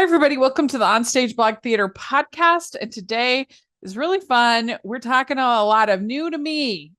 everybody. Welcome to the OnStage Blog Theater podcast. And today is really fun. We're talking a lot of new to me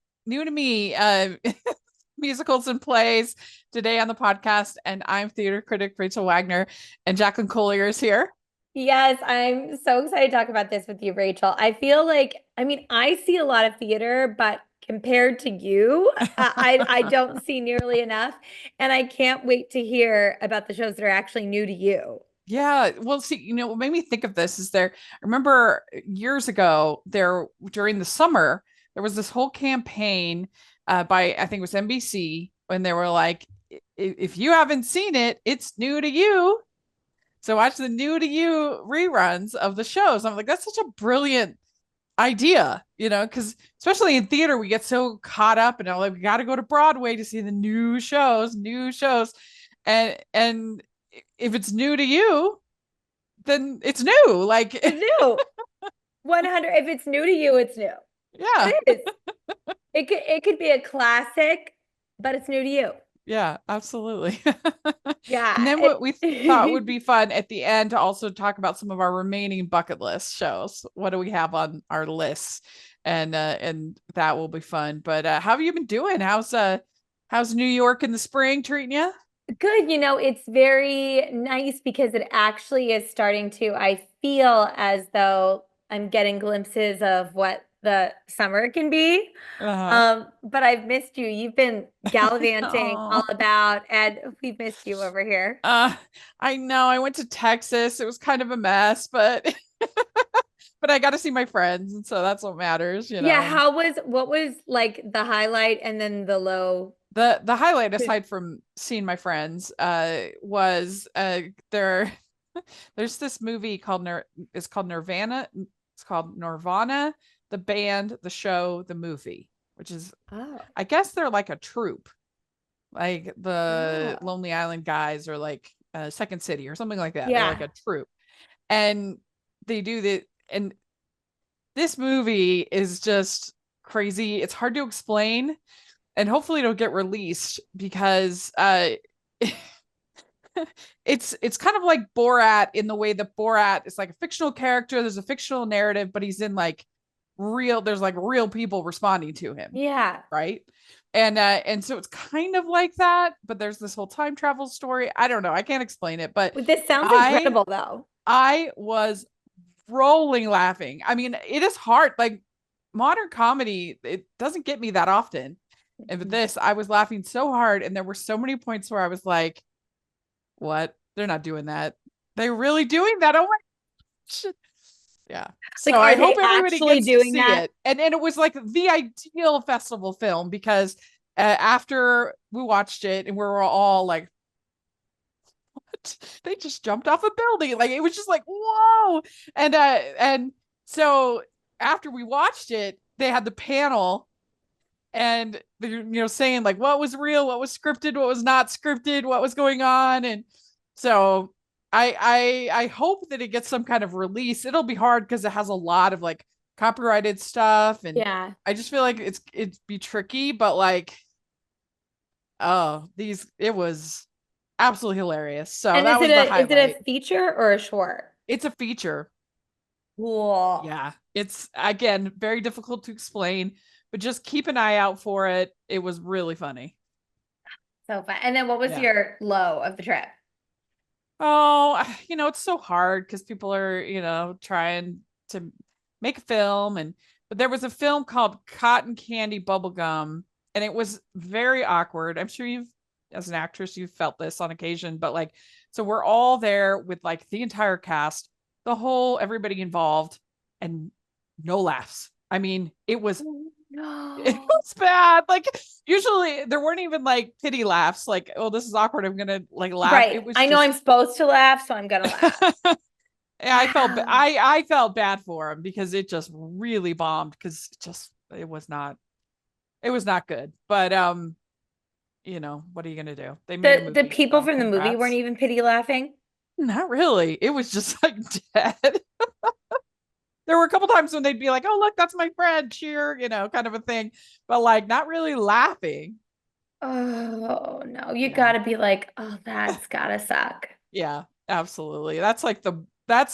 musicals and plays today on the podcast. And I'm theater critic Rachel Wagner, and Jacqueline Collier is here. Yes, I'm so excited to talk about this with you, Rachel. I feel like, I see a lot of theater, but compared to you, I don't see nearly enough. And I can't wait to hear about the shows that are actually new to you. Yeah, well, see, what made me think of this is I remember years ago, during the summer, there was this whole campaign by, I think it was NBC, when they were like, if you haven't seen it, it's new to you. So watch the new to you reruns of the shows. I'm like, that's such a brilliant idea, because especially in theater, we get so caught up and like we got to go to Broadway to see the new shows. And if it's new to you, then it's new. Like, It's new. 100. If it's new to you, it's new. yeah, It is. It could be a classic, but it's new to you. yeah, absolutely. And Yeah. then what we thought would be fun at the end to also talk about some of our remaining bucket list shows. What do we have on our lists? And that will be fun. But how have you been doing? How's New York in the spring treating you? Good. It's very nice because it actually is starting to, I feel as though I'm getting glimpses of what the summer can be. Uh-huh. But I've missed you. You've been gallivanting all Oh. about, and we've missed you over here. Uh, I know I went to Texas. It was kind of a mess, but but I got to see my friends, and so that's what matters. Yeah, And what was like the highlight and then the low? the highlight, aside from seeing my friends, was there. There's this movie it's called Nirvana. It's called Nirvana, the band, the show, the movie, which is, Oh, I guess they're like a troupe, like the oh, Lonely Island guys, or like Second City or something like that. They're like yeah. a troupe, and they do the and this movie is just crazy. It's hard to explain, and hopefully it'll get released because it's kind of like Borat, in the way that Borat is like a fictional character. There's a fictional narrative, but he's in like there's like real people responding to him, Yeah. right? And so it's kind of like that, but there's this whole time travel story. I don't know. I can't explain it, but Well, this sounds I incredible though. I was rolling laughing. I mean, it is hard. Like, modern comedy, it doesn't get me that often. And with this, I was laughing so hard, and there were so many points where I was like, what? They're not doing that. They're really doing that. Oh my gosh. Yeah. Like, So I are they hope everybody actually gets to doing see that? it. And it was like the ideal festival film, because after we watched it, and we were all like, what? They just jumped off a building. Like, it was just like, whoa. And so after we watched it, they had the panel, and they're saying like what was real, what was scripted, what was not scripted, what was going on. And so I hope that it gets some kind of release. It'll be hard because it has a lot of like copyrighted stuff, and Yeah. I just feel like it'd be tricky. But like, oh, it was absolutely hilarious. So And that was the is it highlight. a feature or a short? It's a feature. Cool. Yeah, it's, again, very difficult to explain, but just keep an eye out for it. It was really funny. So fun. And then what was Yeah. your low of the trip? Oh, it's so hard because people are, trying to make a film. But there was a film called Cotton Candy Bubblegum, and it was very awkward. I'm sure as an actress, you've felt this on occasion, but like, so we're all there with like the entire cast, everybody involved, and no laughs. I mean, it No. was bad. Like, usually there weren't even like pity laughs, like, oh, this is awkward, I'm gonna like laugh. Right. It was I know I'm just supposed to laugh, so I'm gonna laugh. yeah, Wow. I felt bad for him because it just really bombed, because it was not good. But what are you gonna do? They made a The movie, people so from the movie weren't congrats. even pity laughing. Not really. It was just like dead. There were a couple times when they'd be like, "Oh, look, that's my friend, cheer," kind of a thing, but like not really laughing. Oh no, you Yeah. gotta be like, oh, that's gotta suck. Yeah. Absolutely. That's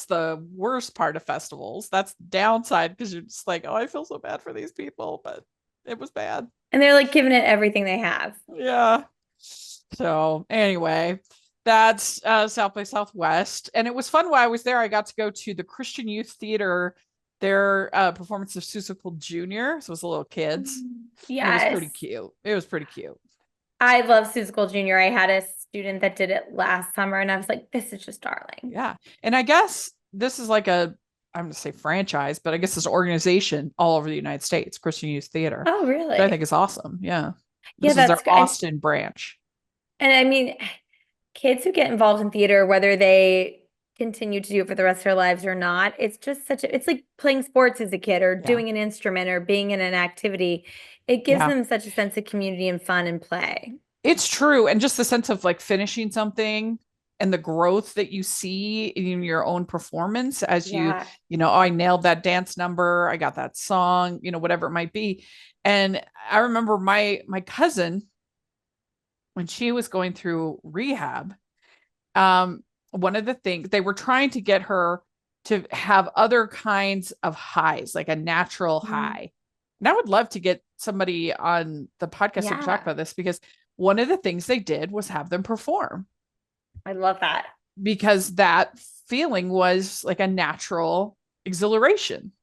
the worst part of festivals. That's the downside because you're just like, oh, I feel so bad for these people, but it was bad. And they're like giving it everything they have. Yeah. So anyway, that's South by Southwest. And it was fun while I was there. I got to go to the Christian Youth Theater, their performance of Seussical Jr. So it was the little kids. And it was pretty Yes. cute. It was pretty cute. I love Seussical Junior. I had a student that did it last summer, and I was like, this is just darling. Yeah. And I guess this is like I'm going to say franchise, but I guess this organization all over the United States, Christian Youth Theater, Oh, which I think really? is awesome. Yeah. Yeah, This is their that's good. Austin branch. And I mean, kids who get involved in theater, whether they continue to do it for the rest of their lives or not, it's just it's like playing sports as a kid or Yeah. doing an instrument or being in an activity. It gives Yeah. them such a sense of community and fun and play. It's true. And just the sense of like finishing something and the growth that you see in your own performance as Yeah. oh, I nailed that dance number, I got that song, whatever it might be. And I remember my cousin when she was going through rehab, um, one of the things they were trying to get her to have other kinds of highs, like a natural Mhm. high. And I would love to get somebody on the podcast to talk Yeah. about this because one of the things they did was have them perform I love that. because that feeling was like a natural exhilaration.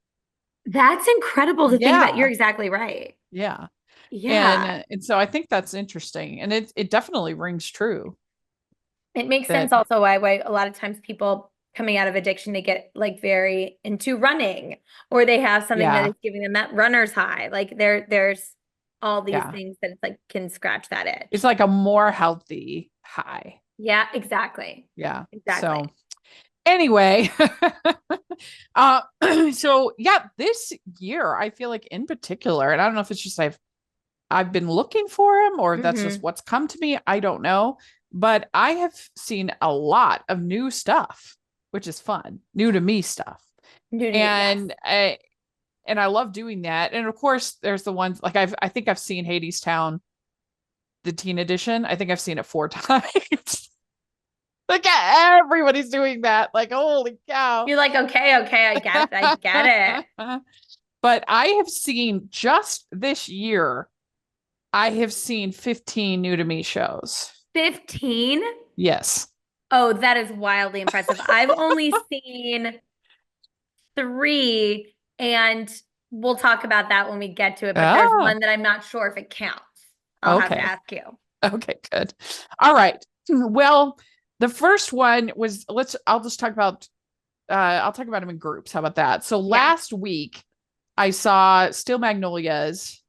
That's incredible to think about. You're Yeah. exactly right. Yeah. And Yeah. and so I think that's interesting and it definitely rings true It makes that sense also why a lot of times people coming out of addiction, they get like very into running or they have something that yeah. is giving them that runner's high. Like there's all these Yeah. things that it's like can scratch that It's itch. like a more healthy high. Yeah, exactly. Yeah. Exactly. So anyway, uh so yeah, this year I feel like in particular, and I don't know if it's just I've been looking for him or if that's just Hmm. what's come to me, I don't know, but I have seen a lot of new stuff, which is fun, new to me stuff. Nudity, yes. And I love doing that. And of course, there's the ones like I think I've seen Hadestown, the teen edition. I think I've seen it 4 times. Like everybody's doing that. Like, holy cow. You're like, okay, okay, I get it. I get it. But I have seen just this year, I have seen 15 new to me shows. 15? Yes. Oh, that is wildly impressive. I've only seen three, and we'll talk about that when we get to it. But there's Oh, one that I'm not sure if it counts. I'll have to okay. ask you. Okay, good. All right. Well, the first one was I'll just talk about I'll talk about them in groups. How about that? So Yeah. last week I saw Steel Magnolias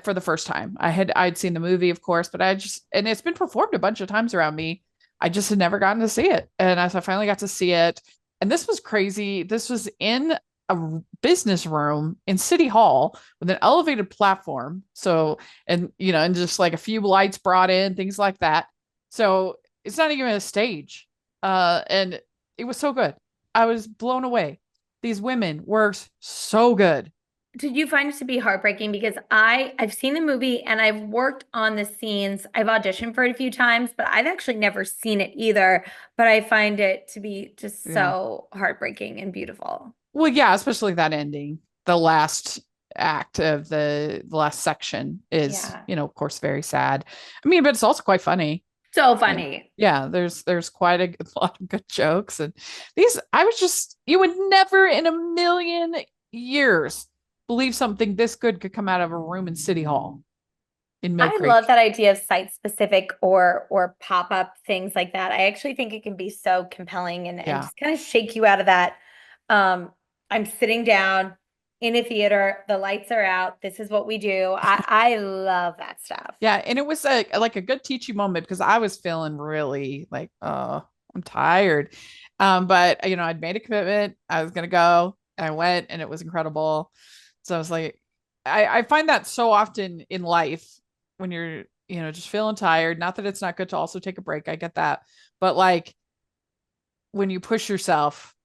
for the first time. I'd seen the movie, of course, but and it's been performed a bunch of times around me. I just had never gotten to see it. And as I finally got to see it, and this was crazy. This was in a business room in City Hall with an elevated platform. So, and just like a few lights brought in, things like that. So it's not even a stage. And it was so good. I was blown away. These women were so good. Did you find it to be heartbreaking? Because I've seen the movie and I've worked on the scenes. I've auditioned for it a few times, but I've actually never seen it either. But I find it to be just Yeah. so heartbreaking and beautiful. Well, yeah, especially that ending. The last act of the last section is, Yeah. of course, very sad. I mean, but it's also quite funny. So And funny. yeah, there's quite a lot of good jokes. And I was just, you would never in a million years believe something this good could come out of a room in City Hall in Mill I love Creek. that idea of site specific or pop-up things like that. I actually think it can be so compelling and Yeah. just kind of shake you out of that. Um, I'm sitting down in a theater, the lights are out, this is what we do. I love that stuff. Yeah. And it was like a good teaching moment because I was feeling really like, oh, I'm tired. But I'd made a commitment. I was gonna go and I went and it was incredible. So I was like, I find that so often in life when you're, just feeling tired. Not that it's not good to also take a break. I get that. But like when you push yourself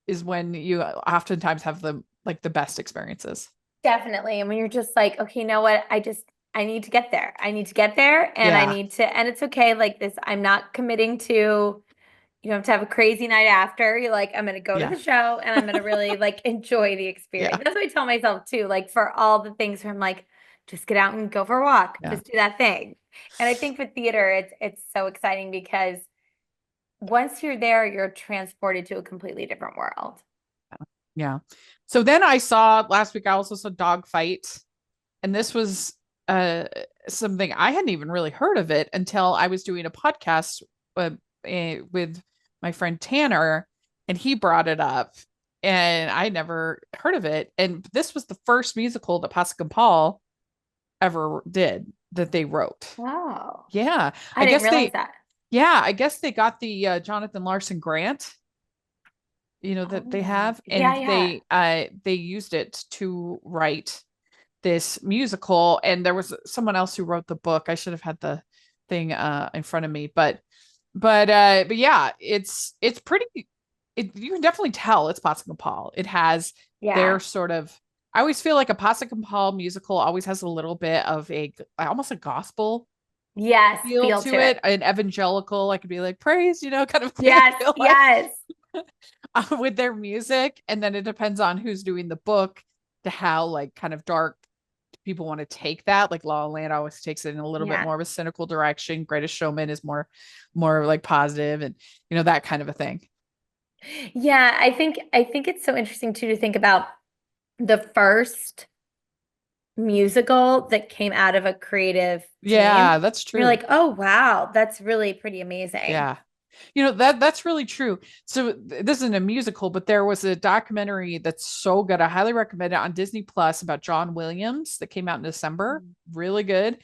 is when you oftentimes have the best experiences. Definitely. And when you're just like, okay, you know what? I need to get there. I need to get there and I Yeah. need to, and it's okay. Like this, I'm not committing to You don't have to have a crazy night after. You're like, I'm gonna go to Yeah. the show and I'm gonna really like enjoy the experience. Yeah. That's what I tell myself too. Like for all the things where I'm like, just get out and go for a walk, Yeah. just do that thing. And I think with theater, it's so exciting because once you're there, you're transported to a completely different world. Yeah. So then I saw last week, I also saw Dogfight, and this was uh something I hadn't even really heard of it until I was doing a podcast uh, with my friend Tanner, and he brought it up, and I never heard of it. And this was the first musical that Pascal and Paul ever did that they wrote. Oh, Yeah, I I didn't guess realize they, that. yeah, I guess they got the Jonathan Larson grant, that they Oh, have, yeah, and yeah. they used it to write this musical. And there was someone else who wrote the book. I should have had the thing in front of me, but yeah, it's pretty, you can definitely tell it's Pascal and Paul. It has their Yeah. sort of, I always feel like a Pascal and Paul musical always has a little bit of a almost a gospel Yes, feel feel to to it. it, an evangelical, I could be like praise, kind of thing. I Yes, feel like yes. with their music. And then it depends on who's doing the book to how like kind of dark people want to take that. Like La La Land always takes it in a little bit Yeah. more of a cynical direction. Greatest Showman is more like positive, and that kind of a thing. Yeah, I think it's so interesting too to think about the first musical that came out of a creative team. Yeah, that's You're true. like, "Oh, wow, that's really pretty amazing." Yeah. That's really true. So this isn't a musical, but there was a documentary that's so good. I highly recommend it on Disney Plus about John Williams that came out in December. Mm. Really good.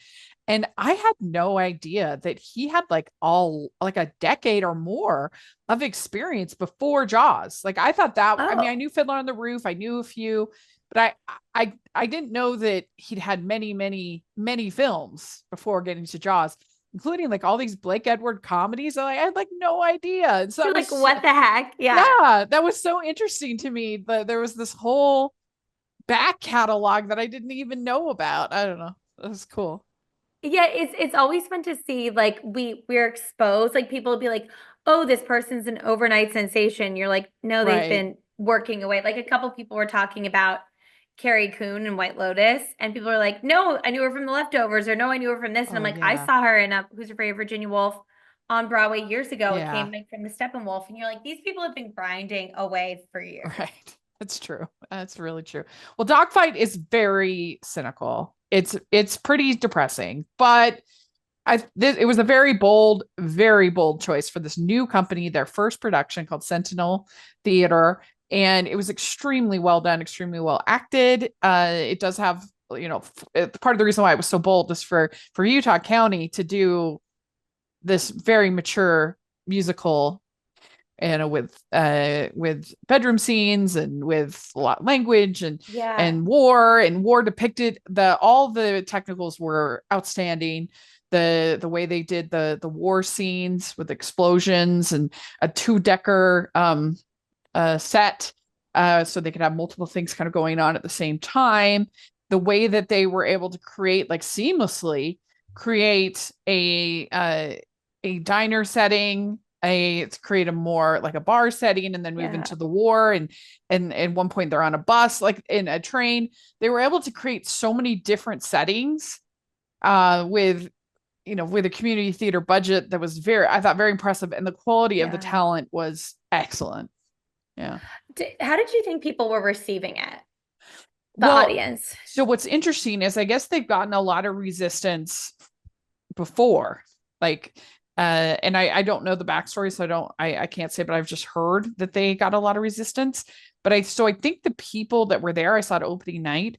And I had no idea that he had like a decade or more of experience before Jaws. Like I thought that, I mean, I Oh, knew Fiddler on the Roof, I knew a few, but I didn't know that he'd had many, many, many films before getting to Jaws, including like all these Blake Edward comedies. I had like no idea. And so you're that like, was, "What the heck?" Yeah. yeah, that was so interesting to me. But there was this whole back catalog that I didn't even know about. I don't know. That was cool. Yeah, it's always fun to see like we're exposed. Like people will be like, "Oh, this person's an overnight sensation." You're like, "No, they've Right. been working away." Like a couple people were talking about Carrie Coon and White Lotus, and people are like, "No, I knew her from The Leftovers," or "No, I knew her from this." And I'm Oh like, "I yeah. saw her in Who's Afraid of Virginia Woolf on Broadway years ago. It Yeah. came like from the Steppenwolf." And you're like, "These people have been grinding away for years." Right. That's true. That's really true. Well, Dogfight is very cynical. It's pretty depressing, but it was a very bold choice for this new company, their first production called Sentinel Theater, and it was extremely well done, extremely well acted. It does have, part of the reason why it was so bold is for Utah County to do this very mature musical, with bedroom scenes and with a lot of language and Yeah. war depicted. The all the technicals were outstanding. The way they did the war scenes with explosions and a two-decker set, so they could have multiple things kind of going on at the same time. The way that they were able to create like seamlessly create a diner setting, a to create a more like a bar setting, and then move Yeah. into the war. And at one point they're on a bus, like in a train. They were able to create so many different settings with with a community theater budget that was I thought very impressive, and the quality of the Yeah. talent was excellent. Yeah. How did you think people were receiving it? The Well, audience. so what's interesting is I guess they've gotten a lot of resistance before. Like, and I don't know the backstory, so I can't say, but I've just heard that they got a lot of resistance. But I think the people that were there, I saw it opening night.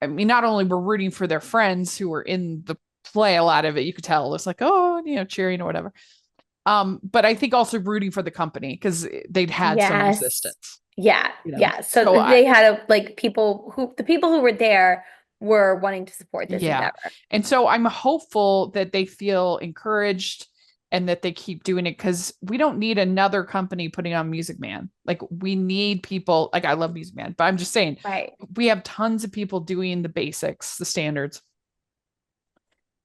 I mean, not only were rooting for their friends who were in the play, a lot of it you could tell it's like, oh, cheering or whatever. But I think also rooting for the company because they'd had some Yes. resistance, Yeah. Yeah. So So they had like the people who were there were wanting to support this yeah. endeavor. And so I'm hopeful that they feel encouraged and that they keep doing it, because we don't need another company putting on Music Man. Like we need people, like I love Music Man, but I'm just saying Right. we have tons of people doing the basics, the standards.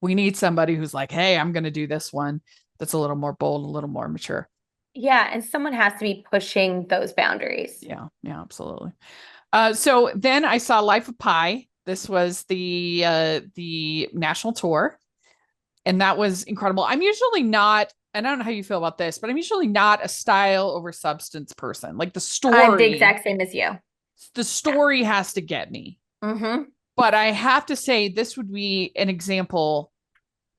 We need somebody who's like, hey, I'm going to do this one that's a little more bold, a little more mature. Yeah, and someone has to be pushing those boundaries. Yeah, yeah, absolutely. So then I saw Life of Pi. This was the national tour, and that was incredible. I'm usually not, and I don't know how you feel about this, but I'm usually not a style over substance person. Like I'm the exact same as you. the Yeah. story has to get me. Mm-hmm. But I have to say, this would be an example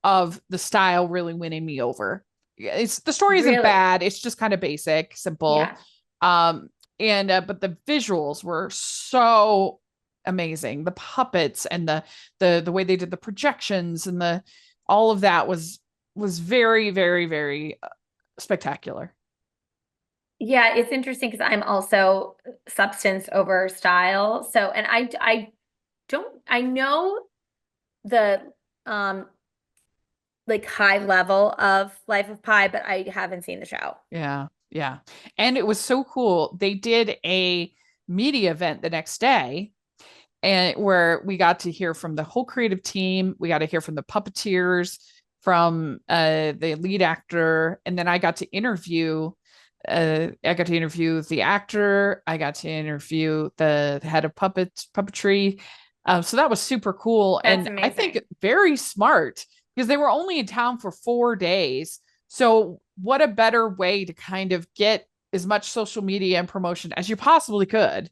of the style really winning me over. It's the story isn't Really? bad. It's just kind of basic, simple. Yeah. Um, and but the visuals were so amazing. The puppets and the way they did the projections and the all of that was very, very, very spectacular. Yeah, it's interesting because I'm also substance over style. So, and I don't, I know the um like high level of Life of Pi, but I haven't seen the show. Yeah, yeah. And it was so cool. They did a media event the next day and where we got to hear from the whole creative team. We got to hear from the puppeteers, from the lead actor, and then I got to interview the actor. I got to interview the head of puppetry. So that was super cool, That's and I think amazing. very smart because they were only in town for 4 days. So what a better way to kind of get as much social media and promotion as you possibly could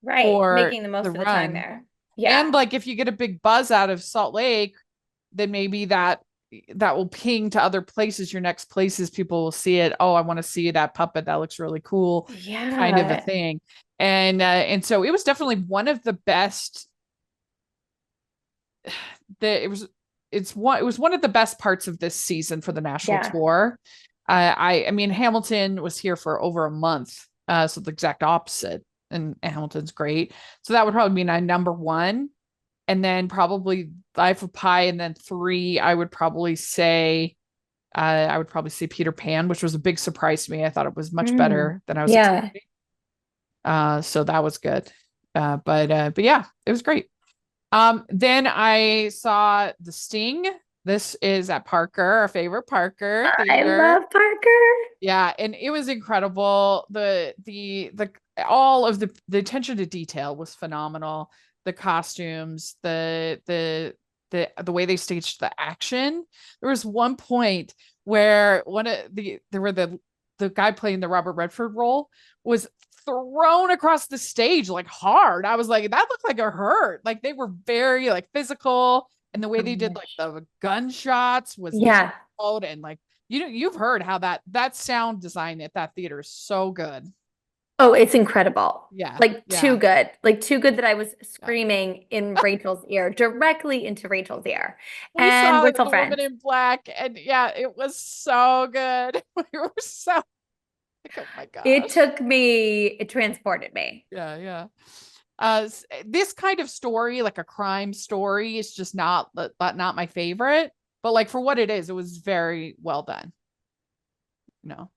Right. for Making the the most of the time run. there. Yeah. And like if you get a big buzz out of Salt Lake, then maybe that will ping to other places. Your next places, people will see it. Oh, I want to see that puppet. That looks really cool, kind of a Yeah. thing. And so it was definitely one of the best. That it was one of the best parts of this season for the national Yeah. tour. I mean Hamilton was here for over a month, so the exact opposite, and Hamilton's great. So that would probably be my number one, and then probably Life of Pi, and then three. I would probably say Peter Pan, which was a big surprise to me. I thought it was much Mm. better than I was Yeah. expecting. So that was good. But yeah, it was great. Then I saw The Sting. This is at Parker, our favorite Parker I theater. love Parker. Yeah, and it was incredible. The all of the attention to detail was phenomenal. The costumes, the way they staged the action. There was one point where one of there were the guy playing the Robert Redford role was thrown across the stage like hard. I was like, that looked like it hurt. Like they were very like physical, and the way Oh they my did like gosh. the gunshots was Yeah. loud, and like you've heard how that sound design at that theater is so good. Oh, it's incredible. Yeah, Like too yeah, good. Like too good that I was yeah. screaming in Rachel's ear, directly into Rachel's ear. We And saw we're still the woman friends. in black, and yeah, it was so good. We were so like, oh my It gosh. took me, it transported me. Yeah, yeah. This kind of story, like a crime story, is just not my favorite. But like for what it is, it was very well done. No.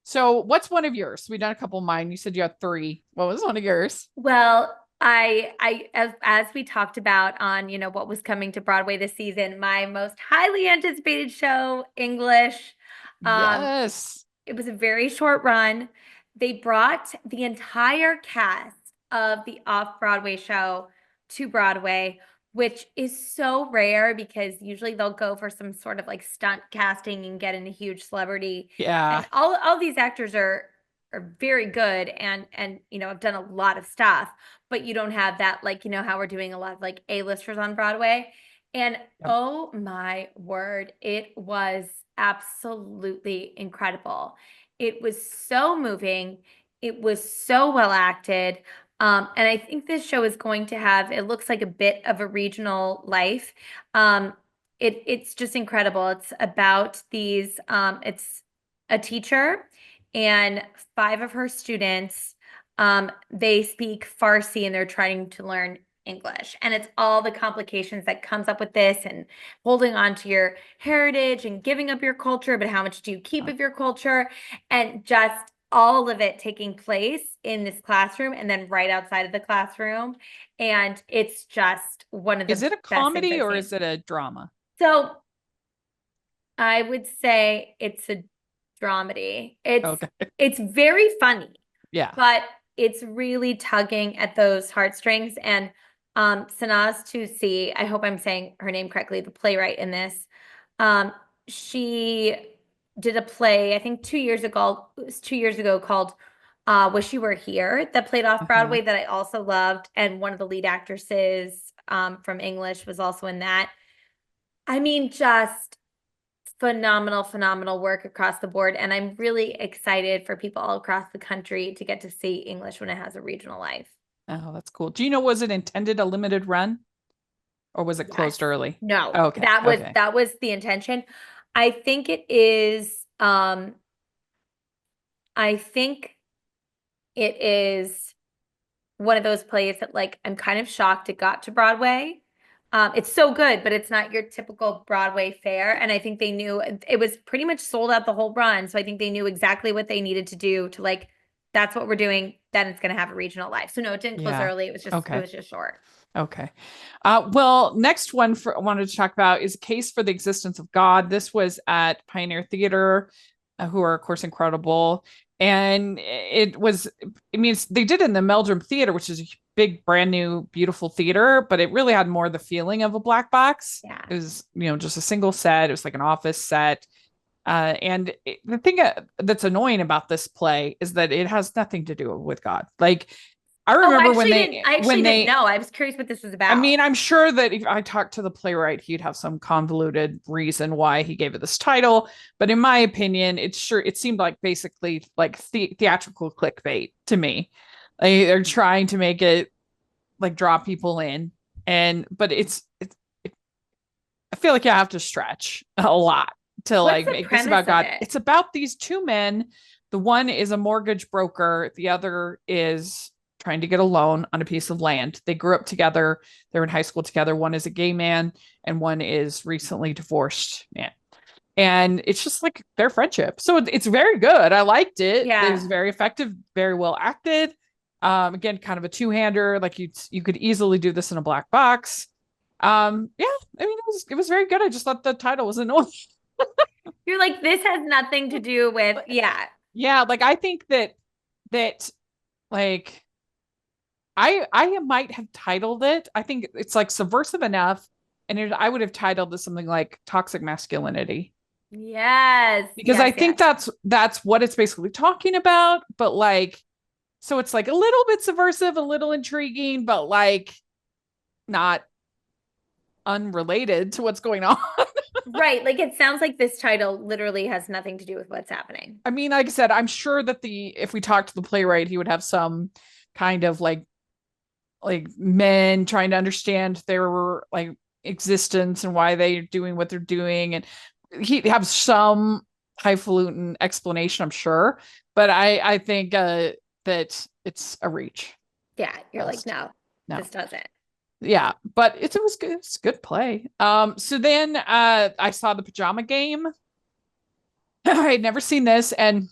So what's one of yours? We've done a couple of mine. You said you had three. What was one of yours? Well, as we talked about on, what was coming to Broadway this season, my most highly anticipated show, English. Um, Yes. it was a very short run. They brought the entire cast of the off-Broadway show to Broadway, which is so rare because usually they'll go for some sort of like stunt casting and get in a huge celebrity. Yeah. And all these actors are very good and have done a lot of stuff, but you don't have that, like, how we're doing a lot of like A-listers on Broadway. And Yep. oh my word, it was absolutely incredible. It was so moving. It was so well acted. And I think this show is going to have, it looks like a bit of a regional life. It's just incredible. It's about it's a teacher and five of her students. They speak Farsi and they're trying to learn English. And it's all the complications that comes up with this and holding on to your heritage and giving up your culture, but how much do you keep of your culture? And just all of it taking place in this classroom and then right outside of the classroom. And it's just one of Is the it a best things comedy I've or seen. is it a drama? So I would say it's a dramedy. It's Okay. it's very funny, Yeah. but it's really tugging at those heartstrings. And Sanaz Tusi, I hope I'm saying her name correctly, the playwright in this, um, she did a play, I think 2 years ago, it was 2 years ago, called Wish You Were Here, that played off Uh-huh. Broadway, that I also loved. And one of the lead actresses from English was also in that. I mean, just phenomenal, phenomenal work across the board. And I'm really excited for people all across the country to get to see English when it has a regional life. Oh, that's cool. Do you know, was it intended a limited run or was it Yes. closed early? No, Okay. Okay. that was the intention. I think it is I think it is one of those plays that, like, I'm kind of shocked it got to Broadway. It's so good, but it's not your typical Broadway fare. And I think they knew it was pretty much sold out the whole run. So I think they knew exactly what they needed to do to, like, that's what we're doing. Then it's going to have a regional life. So no, it didn't close Yeah. early. It Okay. was just short. Okay. Well, next one I wanted to talk about is a Case for the Existence of God. This was at Pioneer Theater, who are, of course, incredible. And it means they did it in the Meldrum Theater, which is a big, brand new, beautiful theater, but it really had more the feeling of a black box. Yeah. It was, just a single set. It was like an office set. The thing that's annoying about this play is that it has nothing to do with God. Like, I Oh, remember I when actually didn't they know. I was curious what this was I about. mean, I'm sure that if I talked to the playwright, he'd have some convoluted reason why he gave it this title. But in my opinion, it seemed like basically like theatrical clickbait to me. Like, they're trying to make it like draw people in, but I feel like you have to stretch a lot to What's like the make this premise about of God. it? It's about these two men. The one is a mortgage broker, the other is trying to get a loan on a piece of land. They grew up together, they're in high school together. One is a gay man, and one is recently divorced man. And it's just like their friendship. So it's very good. I liked it. It was Yeah. very effective, very well acted. Again, kind of a two-hander. Like you could easily do this in a black box. Yeah, I mean it was very good. I just thought the title was annoying. You're like, this has nothing to do with, yeah. Yeah, like I think that like I might have titled it. I think it's like subversive enough, and I would have titled this something like toxic masculinity, Yes, because I yes, think yes. that's what it's basically talking about. But like, so it's like a little bit subversive, a little intriguing, but like not unrelated to what's going on. Right. Like, it sounds like this title literally has nothing to do with what's happening. I mean, like I said, I'm sure that if we talked to the playwright, he would have some kind of like men trying to understand their like existence and why they're doing what they're doing, and he'd have some highfalutin explanation, I'm sure. But I think that it's a reach. Yeah. You're like, Best. no, No. this doesn't. Yeah, but it was good. It's a good play. So then I saw The Pajama Game. I had never seen this, and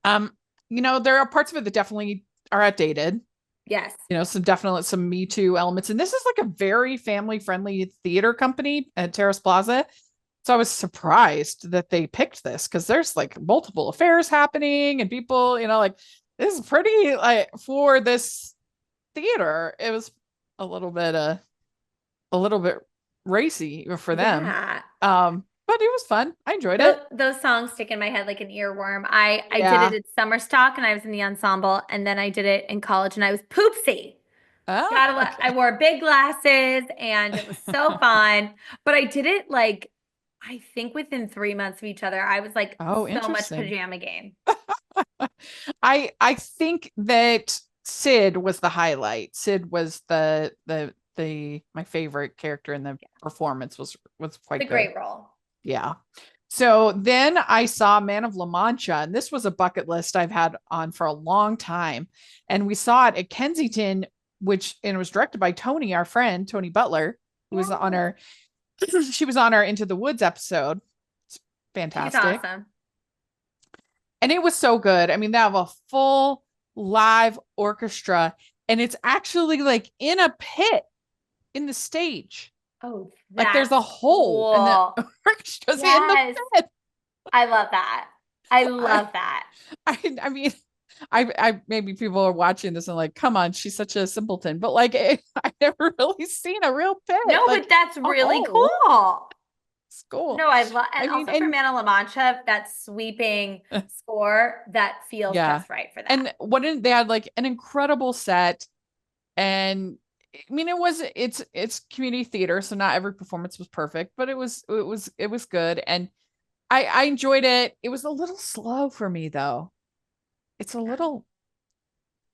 um, there are parts of it that definitely are outdated. Yes. Some definitely some Me Too elements. And this is like a very family friendly theater company at Terrace Plaza. So I was surprised that they picked this because there's like multiple affairs happening and people, like this is pretty like for this theater. It was a little bit a little bit racy for them. Yeah. But it was fun. I enjoyed it. Those songs stick in my head like an earworm. I did it Yeah. at summer stock and I was in the ensemble, and then I did it in college and I was poopsie. Oh, I okay. wore big glasses and it was so fun. But I did it, like, I think within 3 months of each other. I was like, Oh, so much interesting. pajama game. I think that Sid was the highlight. Sid was the my favorite character, and the performance was It's quite a good. great role. Yeah. So then I saw Man of La Mancha, and this was a bucket list I've had on for a long time. And we saw it at Kensington, and it was directed by Tony, our friend, Tony Butler, who was on Yeah. our she was on our Into the Woods episode. It's She's fantastic. awesome. And it was so good. I mean, they have a full live orchestra, and it's actually like in a pit in the stage. Oh, Like there's that's a hole, and the cool. orchestra's in the Yes. pit. I love that. I I, love that. I mean, I maybe people are watching this and like, come on, she's such a simpleton. But like, I've never really seen a real pit, No, like but that's a really hole. cool. It's cool. No, I love, I and mean, also for and Mana La Mancha, that sweeping score that feels yeah, just right for that. and they had like an incredible set, and I mean, it's community theater, so not every performance was perfect, but it was good, and I enjoyed it. It was a little slow for me though. It's a little.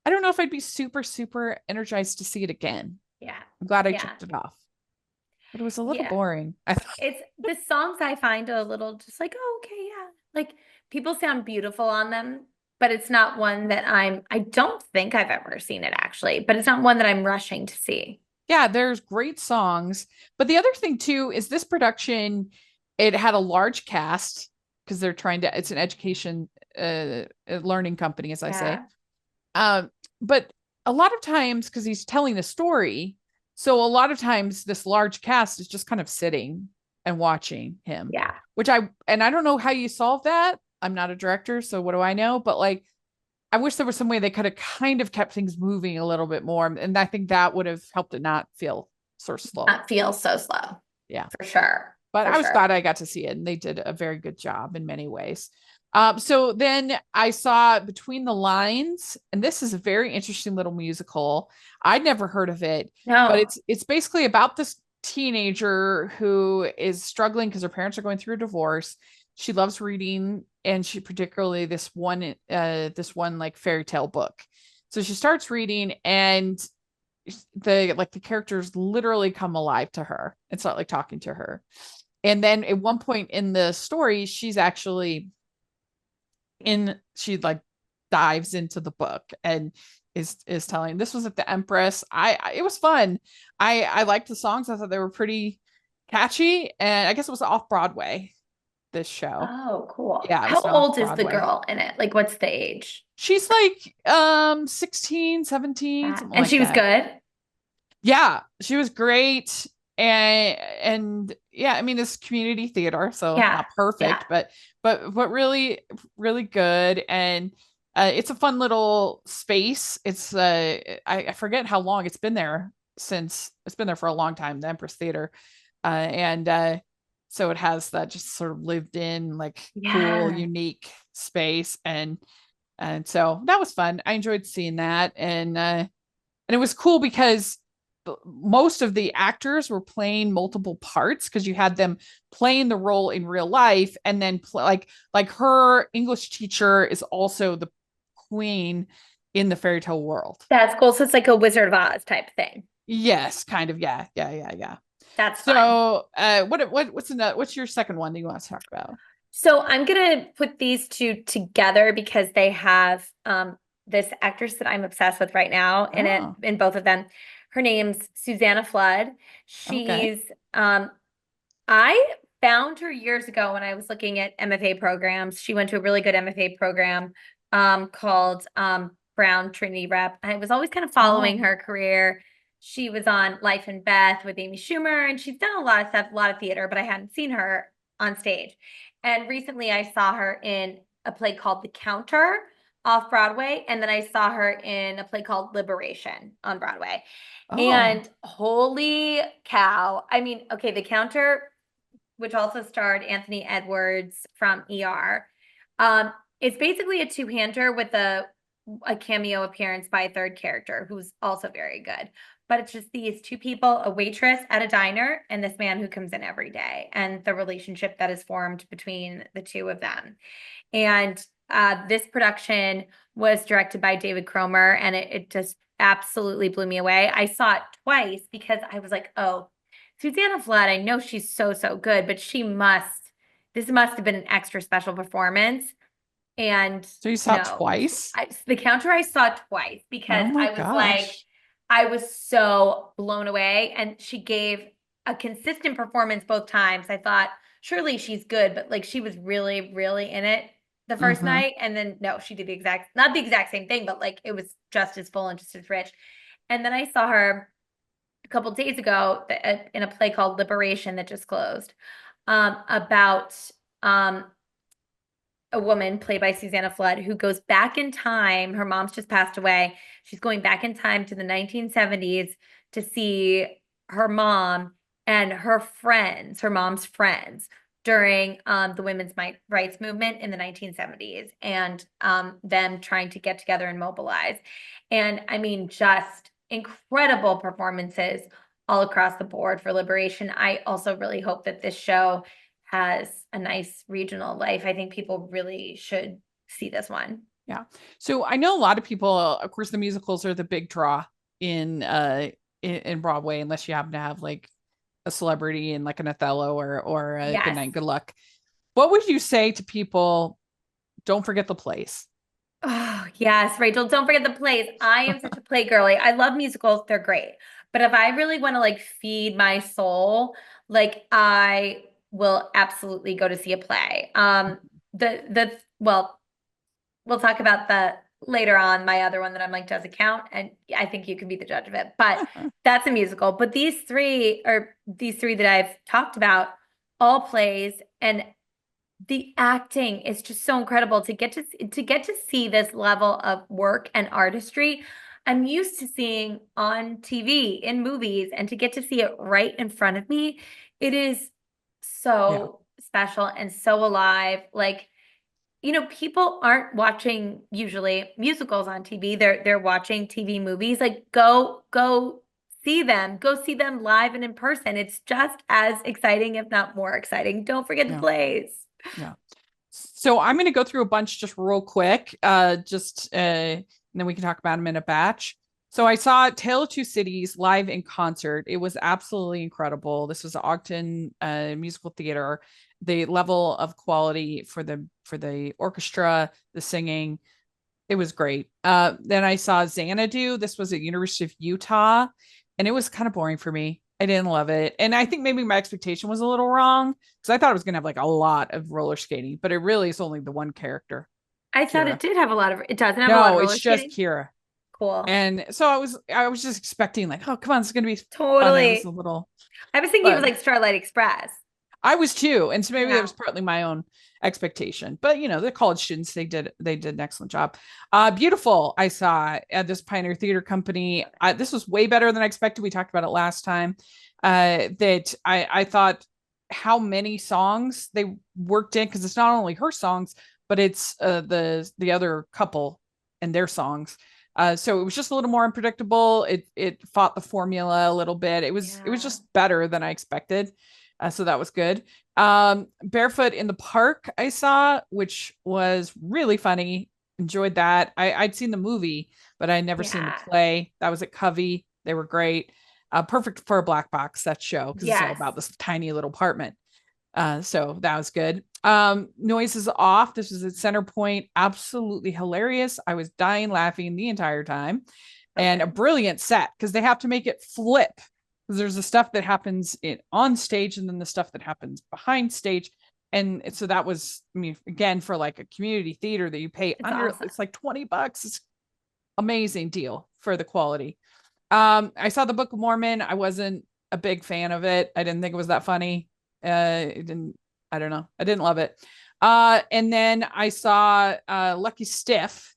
I don't know if I'd be super super energized to see it again. Yeah. I'm glad I Yeah. checked it off, but it was a little Yeah. boring. I thought, It's the songs I find a little just like, oh, okay, yeah. Like people sound beautiful on them, but it's not one that I don't think I've ever seen it actually, but it's not one that I'm rushing to see. yeah, there's great songs, but the other thing too is this production. It had a large cast because they're trying to. It's an education, learning company, as I say. Yeah. Um, but a lot of times, because he's telling the story, so a lot of times this large cast is just kind of sitting and watching him, Yeah. and I don't know how you solve that. I'm not a director, so what do I know? But like, I wish there was some way they could have kind of kept things moving a little bit more, and I think that would have helped it not feel so slow. That feels so slow Yeah, for sure. but For I was sure. glad I got to see it, and they did a very good job in many ways. So then I saw Between the Lines, and this is a very interesting little musical. I'd never heard of it, but No, it's basically about this teenager who is struggling because her parents are going through a divorce. She loves reading, and she particularly this one like fairy tale book. So she starts reading, and the characters literally come alive to her. It's not like talking to her. And then at one point in the story, she's actually she like dives into the book and is telling this was at the Empress. It was fun. I liked the songs. I thought they were pretty catchy, and I guess it was off Broadway, this show. oh, cool. Yeah, it How was off old is the Broadway. girl in it? Like, what's the age? She's like 16, 17, something And like she was that. good. Yeah, she was great. And yeah, I mean, it's community theater, so Yeah. not Yeah. perfect, but really really good. And it's a fun little space. I forget how long it's been there. Since it's been there for a long time, the Empress Theater. And So it has that just sort of lived in, like, cool, Yeah. unique space. And so that was fun. I enjoyed seeing that. And it was cool because most of the actors were playing multiple parts, because you had them playing the role in real life, and then like her English teacher is also the queen in the fairy tale world. That's cool. So it's like a Wizard of Oz type thing. Yes, kind of. Yeah, yeah, yeah, yeah. That's fun. So what's your second one that you want to talk about? So I'm gonna put these two together because they have this actress that I'm obsessed with right now in it Oh, in both of them. Her name's Susanna Flood. okay. She's I found her years ago when I was looking at MFA programs. She went to a really good MFA program called Brown Trinity Rep. I was always kind of following Oh, her career. She was on Life and Beth with Amy Schumer, and she's done a lot of stuff, a lot of theater, but I hadn't seen her on stage. And recently I saw her in a play called The Counter off Broadway, and then I saw her in a play called Liberation on Broadway. oh, And holy cow. I mean, okay, The Counter, which also starred Anthony Edwards from ER. It's basically a two-hander with a cameo appearance by a third character who's also very good. But it's just these two people, a waitress at a diner, and this man who comes in every day, and the relationship that is formed between the two of them. And this production was directed by David Cromer, and it just absolutely blew me away. I saw it twice because I was like, oh, Susanna Flood, I know she's so, so good, but this must have been an extra special performance. And so you saw it no, twice? the Counter I saw twice because Oh my gosh. I was so blown away. And she gave a consistent performance both times. I thought, surely she's good, but like she was really, really in it the first Mm-hmm. night. And then no, she did not the exact same thing, but like it was just as full and just as rich. And then I saw her a couple days ago in a play called Liberation that just closed, about um a woman played by Susanna Flood who goes back in time. Her mom's just passed away. She's going back in time to the 1970s to see her mom and her friends, her mom's friends, during the women's rights movement in the 1970s, and them trying to get together and mobilize. And I mean, just incredible performances all across the board for liberation. I also really hope that this show has a nice regional life. I think people really should see this one. Yeah. So I know a lot of people, of course, the musicals are the big draw in in Broadway, unless you happen to have like a celebrity in like an Othello or a Good Yes. Night, Good Luck. What would you say to people? Don't forget the plays. Oh, yes, Rachel, don't forget the plays. I am such a play girly. I love musicals, they're great. But if I really want to like feed my soul, like I will absolutely go to see a play. The well, we'll talk about the later on my other one that I'm like does it count, and I think you can be the judge of it. But that's a musical. But these three that I've talked about, all plays, and the acting is just so incredible to get to see this level of work and artistry. I'm used to seeing on TV in movies, and to get to see it right in front of me, it is Yeah. so special and so alive. Like, people aren't watching usually musicals on TV. They're watching TV movies. Like, go see them. Go see them live and in person. It's just as exciting, if not more exciting. Don't forget the Yeah. plays. Yeah. So I'm going to go through a bunch just real quick, and then we can talk about them in a batch. So I saw Tale of Two Cities live in concert. It was absolutely incredible. This was Ogden Musical Theater. The level of quality for the orchestra, the singing, it was great. Then I saw Xanadu. This was at University of Utah, and it was kind of boring for me. I didn't love it. And I think maybe my expectation was a little wrong because I thought it was going to have like a lot of roller skating, but it really is only the one character, I thought Kira. it did have a lot of, it doesn't have a lot No, of it's roller just skating. Kira. Cool. And so I was just expecting like, oh, come on, it's going to be fun. It was a Totally. little, I was thinking it was but like Starlight Express. I was too, and so maybe that Yeah. was partly my own expectation. But the college students they did an excellent job. Beautiful. I saw at this Pioneer Theater Company. This was way better than I expected. We talked about it last time. That I thought how many songs they worked in, because it's not only her songs, but it's the other couple and their songs. So it was just a little more unpredictable. It fought the formula a little bit. It was Yeah. just better than I expected. So that was good. Barefoot in the Park, I saw, which was really funny. Enjoyed that. I'd seen the movie, but I'd never seen the Yeah. play. That was at Covey. They were great. Perfect for a black box, that show, because it's all Yes. about this tiny little apartment. So that was good. Noises Off. This was at Center Point. Absolutely hilarious. I was dying laughing the entire time. So And a good. brilliant set because they have to make it flip. Because there's the stuff that happens on stage and then the stuff that happens behind stage. And so that was, I mean, again, for like a community theater that you pay It's under, awesome. it's like $20. It's amazing deal for the quality. I saw the Book of Mormon. I wasn't a big fan of it. I didn't think it was that funny. It didn't, I don't know. I didn't love it. And then I saw Lucky Stiff,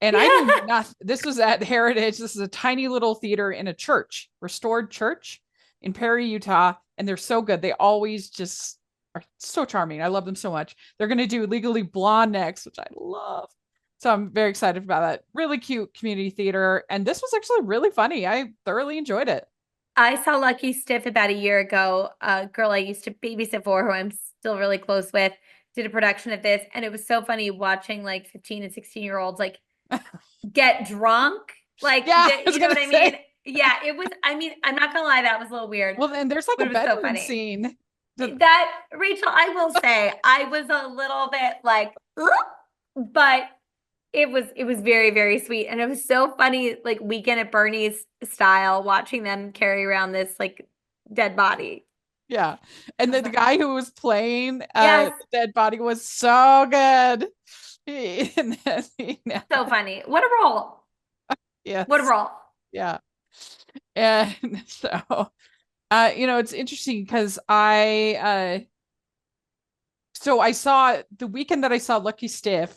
and I knew Yeah. not. This was at Heritage. This is a tiny little theater in a church, restored church in Perry, Utah, and they're so good. They always just are so charming. I love them so much. They're going to do Legally Blonde next, which I love. So I'm very excited about that. Really cute community theater, and this was actually really funny. I thoroughly enjoyed it. I saw Lucky Stiff about a year ago. A girl I used to babysit for, who I'm still really close with, did a production of this, and it was so funny watching like 15 and 16-year-olds like get drunk. Like, Yeah, I was you know gonna what I mean? say. Yeah, it was, I mean, I'm not gonna lie, that was a little weird, Well, then there's like but a it was so bedroom funny. scene. That, Rachel, I will say, I was a little bit like, "Ugh," but it was very, very sweet. And it was so funny, like Weekend at Bernie's style, watching them carry around this like dead body. Yeah. And I was then the like, guy who was playing yes, the dead body was so good. And then, so funny. What a role. What a yes. role. Yeah. And so it's interesting because So I saw the weekend that I saw Lucky Stiff,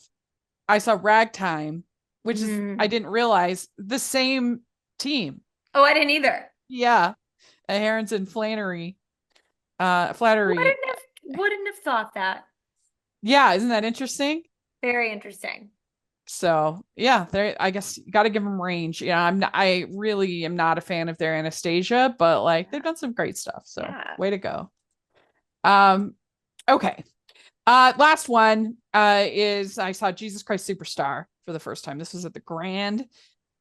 I saw Ragtime, which is I Mm. didn't realize the same team. Oh, I didn't either. Yeah, Herons and Flattery. Wouldn't have thought that. Yeah, isn't that interesting? Very interesting. So yeah, there. I guess you got to give them range. Yeah, I'm. Not, I really am not a fan of their Anastasia, but like they've Yeah. done some great stuff. So Yeah. way to go. Um, okay. Last one is I saw Jesus Christ Superstar for the first time. This was at the Grand,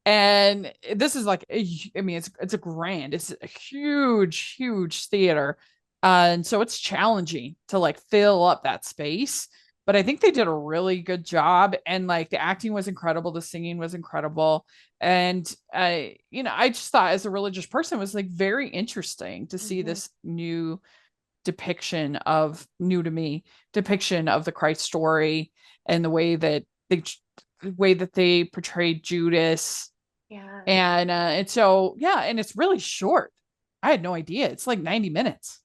and this is like I mean it's a grand, it's a huge theater, and so it's challenging to like fill up that space, but I think they did a really good job, and like the acting was incredible, the singing was incredible, and I just thought as a religious person it was like very interesting to see Mhm. this depiction of new to me depiction of the Christ story, and the way that they portrayed Judas, Yeah. and so yeah, and it's really short. I had no idea. It's like 90 minutes.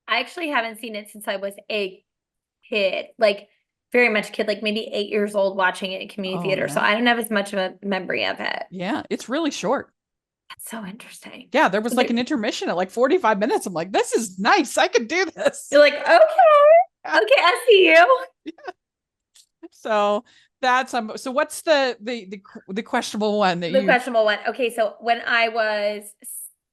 I actually haven't seen it since I was a kid, like very much kid, like maybe 8 years old watching it in community Oh theater. So yeah. I don't have as much of a memory of it. Yeah, it's really short. That's so interesting. Yeah, there was So like an intermission at like 45 minutes. I'm like, this is nice. I could do this. you're like, okay, okay, I see you. So that's so what's the questionable one that The you questionable one. Okay, so when I was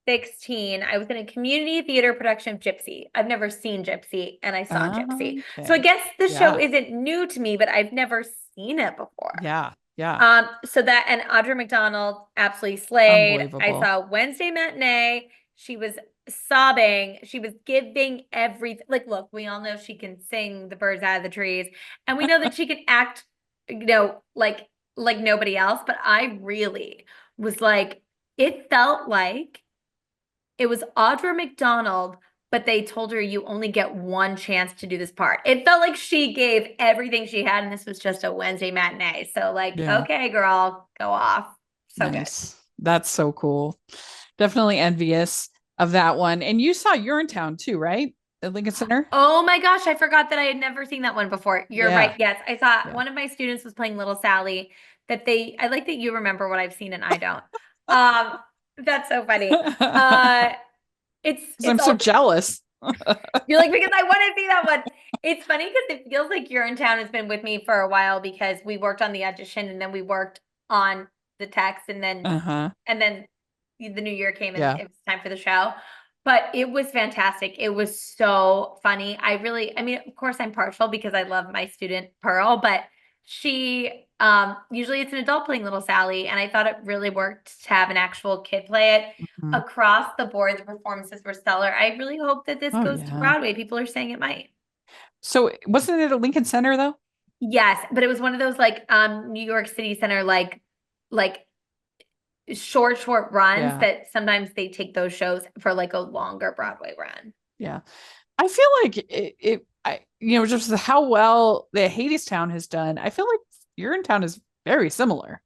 16, I was in a community theater production of Gypsy. I've never seen Gypsy, and I saw Gypsy. So I okay. guess the show Yeah. isn't new to me, but I've never seen it before. Yeah. Yeah. So that and Audra McDonald absolutely slayed. I Unbelievable. saw Wednesday matinee. She was sobbing. She was giving everything. Like, look, we all know she can sing the birds out of the trees, and we know that she can act, like nobody else. But I really was like, it felt like it was Audra McDonald, but they told her you only get one chance to do this part. It felt like she gave everything she had, and this was just a Wednesday matinee. So, like, Yeah. okay, girl, go off. So good. Nice. That's so cool. Definitely envious of that one. And you saw Urinetown too, right? At Lincoln Center? Oh my gosh, I forgot that I had never seen that one before. You're right. Yeah. Yes, I saw Yeah. one of my students was playing Little Sally. I like that you remember what I've seen and I don't. Um, that's so funny. Uh, I'm it's so all jealous. You're like, because I want to see that one. It's funny because it feels like Urinetown has been with me for a while because we worked on the audition and then we worked on the text Uh-huh. and then the new year came and Yeah. it was time for the show. But it was fantastic. It was so funny. I mean, of course I'm partial because I love my student Pearl, but she usually it's an adult playing Little Sally, and I thought it really worked to have an actual kid play it. Mhm. Across the board, the performances were stellar. I really hope that this Oh goes to yeah. Broadway. People are saying it might. So wasn't it at Lincoln Center though? Yes, but it was one of those like New York City Center like short runs Yeah. that sometimes they take those shows for like a longer Broadway run. Yeah. I feel like just how well the Hadestown has done. I feel like Urinetown is very similar.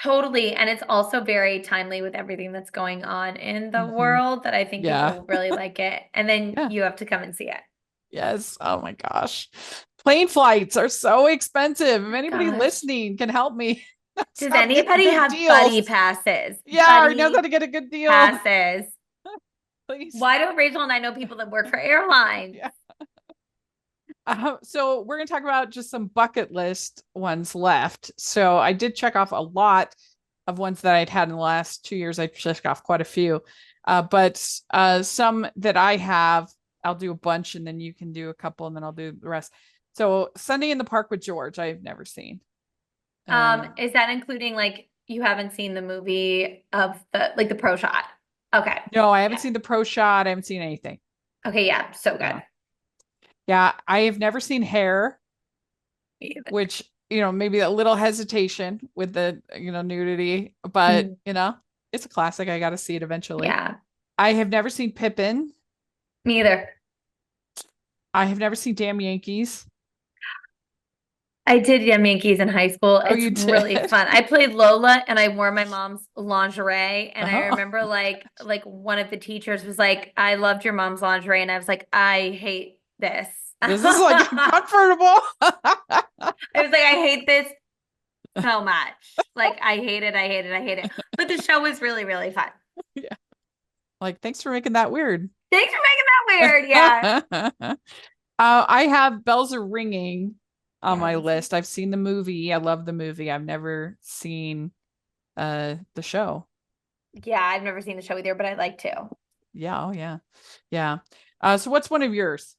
Totally. And it's also very timely with everything that's going on in the Mhm. world that I think people Yeah. will really like it. And then Yeah. you have to come and see it. Yes. Oh my gosh. Plane flights are so expensive. If anybody Gosh. listening can help me Does stop getting anybody good have buddy deals. passes? Yeah, or knows how Buddy to get a good deal. passes. Please. Why don't Rachel and I know people that work for airlines? Yeah. So we're going to talk about just some bucket list ones left. So I did check off a lot of ones that I'd had in the last 2 years. I checked off quite a few, but some that I have, I'll do a bunch, and then you can do a couple, and then I'll do the rest. So Sunday in the Park with George, I've never seen. Is that including like you haven't seen the movie of the pro shot? Okay. No, I haven't Yeah. seen the pro shot. I haven't seen anything. Okay, yeah, so No. good. Yeah, I have never seen Hair, Me either. which maybe a little hesitation with the nudity, but Mm, it's a classic. I got to see it eventually. yeah, I have never seen Pippin. me either. I have never seen Damn Yankees. I did Yum Yankees in high school. Oh, It's you really did? fun. I played Lola and I wore my mom's lingerie. And I Oh, remember like one of the teachers was like, I loved your mom's lingerie. And I was like, I hate this. This is like uncomfortable. I was like, I hate this so much. Like, I hate it. I hate it. I hate it. But the show was really, really fun. Yeah. Like, thanks for making that weird. Thanks for making that weird. Yeah. I have Bells Are Ringing on my Yes. list. I've seen the movie. I love the movie. I've never seen the show. Yeah, I've never seen the show either, but I'd like to. Yeah, oh yeah. Yeah. So what's one of yours?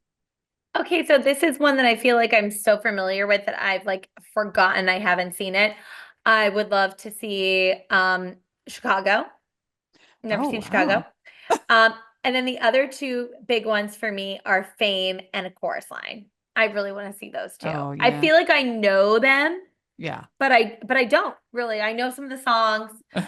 Okay, so this is one that I feel like I'm so familiar with that I've like forgotten I haven't seen it. I would love to see Chicago. Never Oh seen Chicago. wow. Um, and then the other two big ones for me are Fame and A Chorus Line. I really want to see those two. Oh I yeah. feel like I know them, Yeah. but I don't really. I know some of the songs, but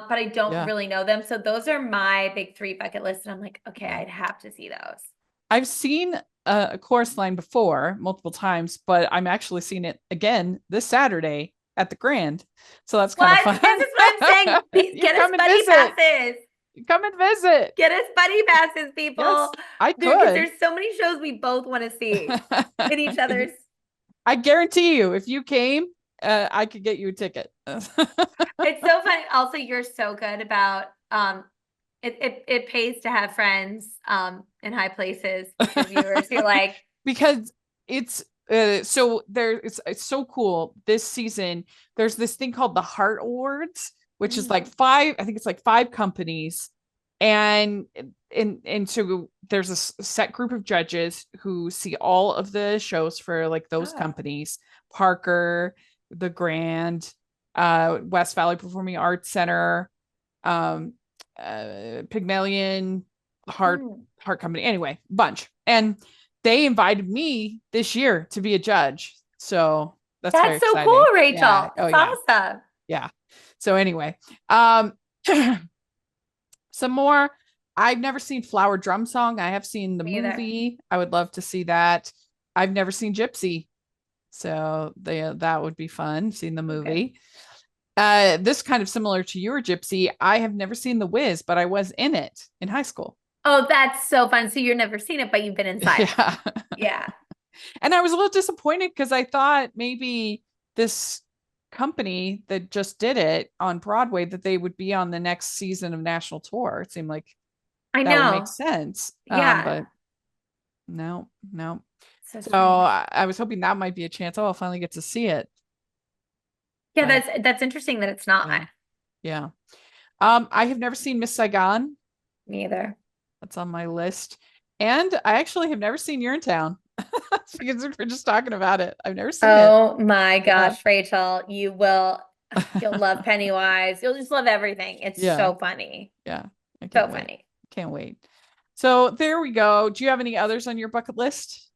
I don't Yeah. really know them. So those are my big three bucket list. And I'm like, okay, Yeah. I'd have to see those. I've seen a chorus line before multiple times, but I'm actually seeing it again this Saturday at the Grand. So that's kind of What? fun. This is what I'm saying. You Get us come and buddy visit. passes. You come and visit. Get us buddy passes, Yes, people. I Because could. there's so many shows we both want to see in each other's. I guarantee you, if you came, I could get you a ticket. It's so funny. Also, you're so good about it pays to have friends in high places because you're like, Because it's so there it's so cool this season. There's this thing called the Heart Awards, which is like mm, five, I think it's like five companies, and so there's a set group of judges who see all of the shows for like those oh, companies: Parker, the Grand, West Valley Performing Arts Center, um Pygmalion, Heart mm. Heart Company, anyway, bunch. And they invited me this year to be a judge. So that's very That's so cool, exciting. Yeah. Rachel. Oh That's yeah. awesome. Yeah. So anyway, um some more. I've never seen Flower Drum Song. I have seen the Me either. movie. I would love to see that. I've never seen Gypsy. So that would be fun, seeing the Okay. movie. This kind of similar to your Gypsy. I have never seen The Wiz, but I was in it in high school. Oh, that's so fun. So you've never seen it, but you've been inside it. Yeah. Yeah. And I was a little disappointed because I thought maybe this company that just did it on Broadway that they would be on the next season of national tour. It seemed like I that would make know. sense. Yeah. But no, no. So So strange. I was hoping that might be a chance. Oh, I'll finally get to see it. Yeah, But that's interesting that it's not. yeah, yeah. I have never seen Miss Saigon. Me either. That's on my list. And I actually have never seen Urinetown. Because we're just talking about it. I've never seen it. Oh my Yeah. gosh, Rachel, you'll love Pennywise. You'll just love everything. It's Yeah. so funny. Yeah. I So can't wait. funny. Can't wait. So there we go. Do you have any others on your bucket list?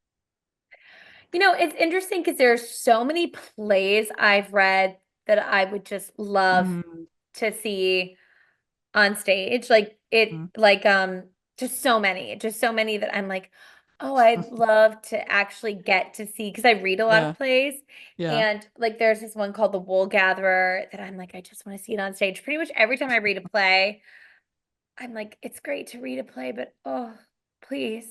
It's interesting because there's so many plays I've read that I would just love Mm-hmm. to see on stage. Just so many that I'm like, oh, I'd love to actually get to see because I read a lot of Yeah. plays. Yeah. And like there's this one called The Wool Gatherer that I'm like, I just want to see it on stage. Pretty much every time I read a play, I'm like, it's great to read a play, but oh, please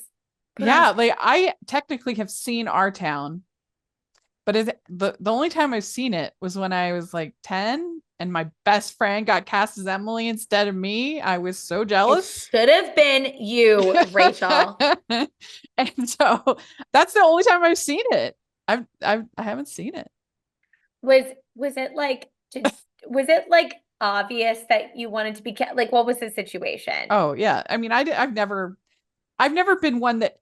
put on Yeah. stage. Like I technically have seen Our Town, but the only time I've seen it was when I was like 10 and my best friend got cast as Emily instead of me. I was so It jealous. should have been you, Rachel. And so that's the only time I've seen it. I haven't seen it. Was was it like was it like obvious that you wanted to be like what was the situation? Oh yeah. I mean, I've never been one that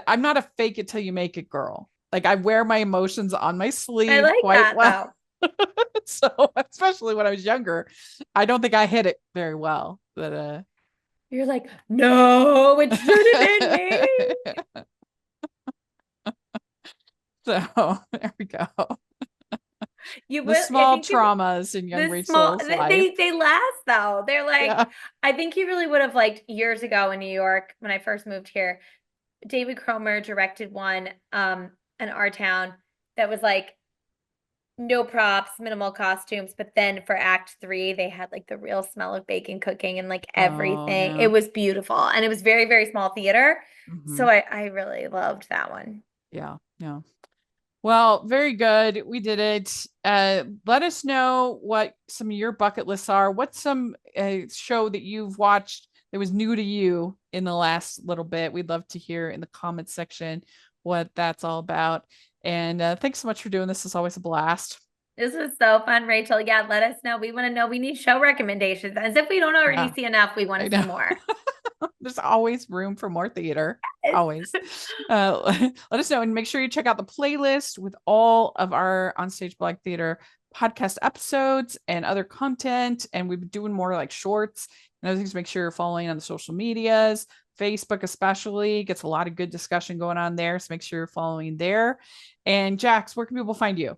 I'm not a fake it till you make it girl. Like I wear my emotions on my I sleeve like quite that well. though. So especially when I was younger, I don't think I hit it very well. But You're like, no, it should have been me. so there we go. You The will, I small think you traumas in young the small Rachel's life. they last though. They're like, Yeah. I think you really would have liked years ago in New York when I first moved here. David Cromer directed one in our town that was like no props, minimal costumes. But then for act three, they had like the real smell of bacon cooking and like Oh everything. It yeah. was beautiful. And it was very, very small theater. Hmm. So I really loved that one. Yeah. Yeah. Well, very good. We did it. Let us know what some of your bucket lists are. What's some show that you've watched that was new to you in the last little bit? We'd love to hear in the comments section what that's all about. And thanks so much for doing this. It's always a blast. This was so fun, Rachel. Yeah, let us know. We want to know. We need show recommendations. As if we don't already Yeah, see enough, we want I to see know. more. There's always room for more theater. Yes. Always. Let us know and make sure you check out the playlist with all of our Onstage Black Theater podcast episodes and other content. And we've been doing more like shorts and other things. Make sure you're following on the social medias. Facebook, especially, gets a lot of good discussion going on there. So make sure you're following there. And Jax, where can people find you?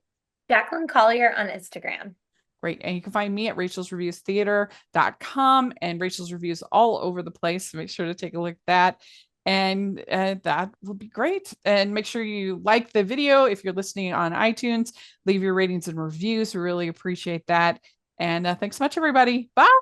Jacqueline Collier on Instagram. Great. And you can find me at rachelsreviewstheater.com and Rachel's Reviews all over the place. So make sure to take a look at that. And that will be great. And make sure you like the video. If you're listening on iTunes, leave your ratings and reviews. We really appreciate that. And thanks so much, everybody. Bye.